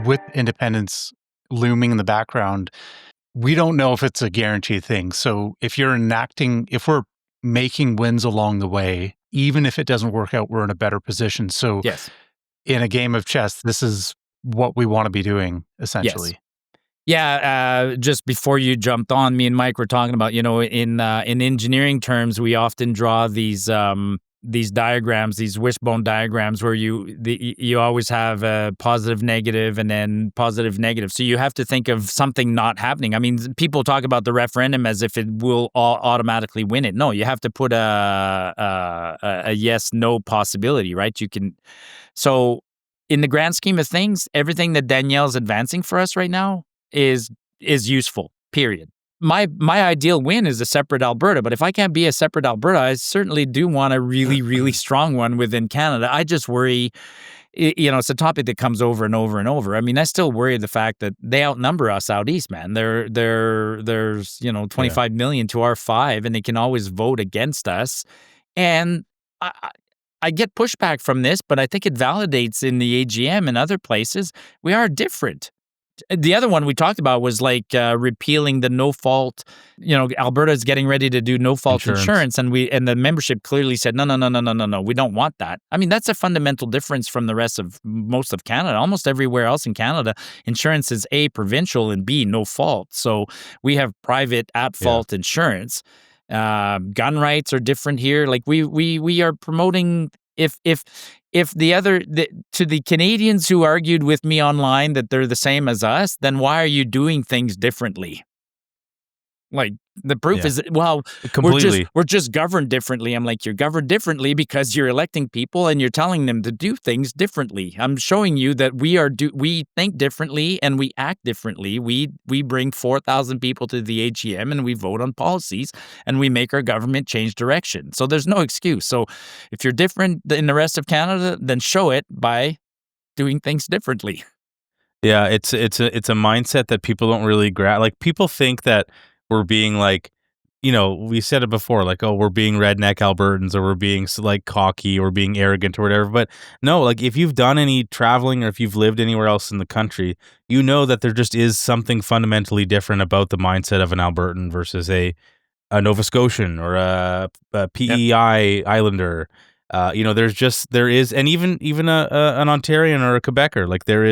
with independence looming in the background, we don't know if it's a guaranteed thing. So if we're making wins along the way, even if it doesn't work out, we're in a better position. So Yes. in a game of chess, this is what we want to be doing, essentially. Yes. Yeah, just before you jumped on, me and Mike were talking about, in engineering terms, we often draw these diagrams, these wishbone diagrams, where you always have a positive, negative, and then positive, negative. So you have to think of something not happening. I mean, people talk about the referendum as if it will automatically win it. No, you have to put a yes/no possibility, right? So in the grand scheme of things, everything that Danielle's advancing for us right now is useful, period. My ideal win is a separate Alberta, but if I can't be a separate Alberta, I certainly do want a really, really strong one within Canada. I just worry, it's a topic that comes over and over and over. I mean, I still worry the fact that they outnumber us out east, man. There's 25 million to our 5, and they can always vote against us. And I get pushback from this, but I think it validates in the AGM and other places, we are different. The other one we talked about was like repealing the no-fault. Alberta is getting ready to do no-fault insurance, and the membership clearly said, no, we don't want that. I mean, that's a fundamental difference from the rest of most of Canada. Almost everywhere else in Canada, insurance is A, provincial, and B, no-fault. So we have private at-fault insurance. Gun rights are different here. Like we are promoting. If to the Canadians who argued with me online that they're the same as us, then why are you doing things differently? Like, the proof is, well, completely. We're just governed differently. I'm like, you're governed differently because you're electing people and you're telling them to do things differently. I'm showing you that we think differently and we act differently. We bring 4,000 people to the AGM and we vote on policies and we make our government change direction. So there's no excuse. So if you're different in the rest of Canada, then show it by doing things differently. Yeah, it's a mindset that people don't really grasp. Like, people think that we're being like, we said it before, like, oh, we're being redneck Albertans, or we're being like cocky or being arrogant or whatever. But no, like, if you've done any traveling or if you've lived anywhere else in the country, you know that there just is something fundamentally different about the mindset of an Albertan versus a Nova Scotian or a PEI Islander. There is, and even an Ontarian or a Quebecer, like, there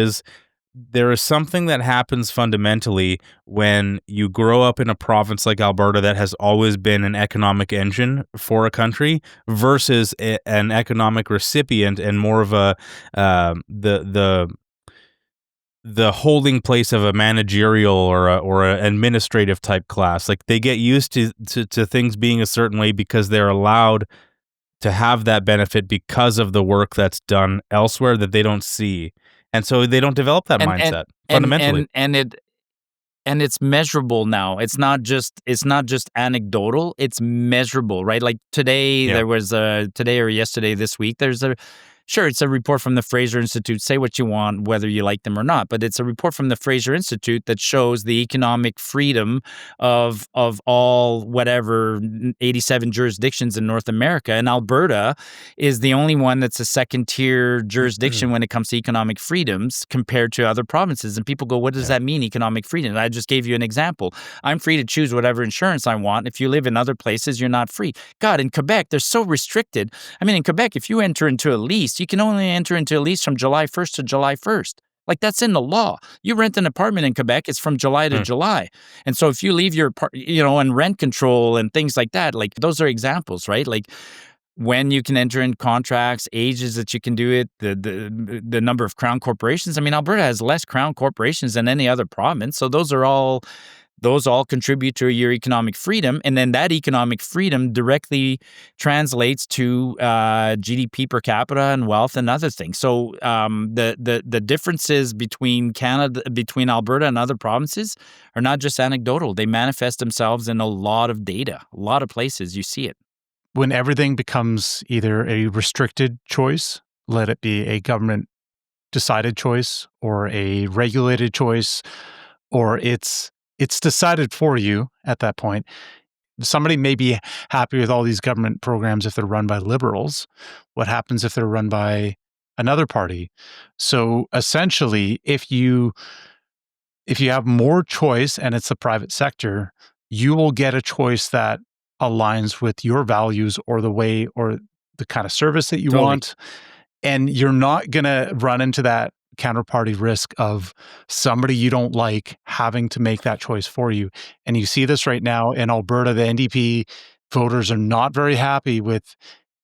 is something that happens fundamentally when you grow up in a province like Alberta that has always been an economic engine for a country versus an economic recipient and more of a the holding place of a managerial or an administrative type class. Like, they get used to things being a certain way because they're allowed to have that benefit because of the work that's done elsewhere that they don't see. And so they don't develop that mindset fundamentally. And it's measurable now. It's not just anecdotal. It's measurable, right? Like today, there was today or yesterday this week, it's a report from the Fraser Institute. Say what you want, whether you like them or not, but it's a report from the Fraser Institute that shows the economic freedom of all 87 jurisdictions in North America. And Alberta is the only one that's a second-tier jurisdiction when it comes to economic freedoms compared to other provinces. And people go, what does that mean, economic freedom? And I just gave you an example. I'm free to choose whatever insurance I want. If you live in other places, you're not free. God, in Quebec, they're so restricted. I mean, in Quebec, if you enter into a lease, you can only enter into a lease from July 1st to July 1st. Like, that's in the law. You rent an apartment in Quebec, it's from July to July. And so if you leave your, and rent control and things like that, like, those are examples, right? Like, when you can enter in contracts, ages that you can do it, the number of crown corporations. I mean, Alberta has less crown corporations than any other province. So those all contribute to your economic freedom, and then that economic freedom directly translates to GDP per capita and wealth and other things. So the differences between Alberta and other provinces are not just anecdotal; they manifest themselves in a lot of data, a lot of places. You see it. When everything becomes either a restricted choice, let it be a government decided choice or a regulated choice, or it's decided for you at that point. Somebody may be happy with all these government programs if they're run by liberals. What happens if they're run by another party. So essentially, if you have more choice and it's the private sector, you will get a choice that aligns with your values or the way or the kind of service that you want. And you're not going to run into that counterparty risk of somebody you don't like having to make that choice for you. And you see this right now in Alberta. The NDP voters are not very happy with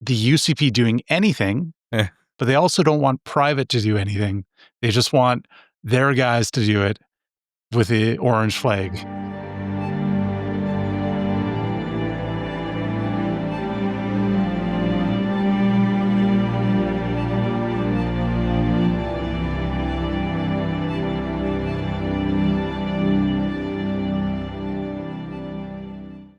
the UCP doing anything, but they also don't want private to do anything. They just want their guys to do it with the orange flag.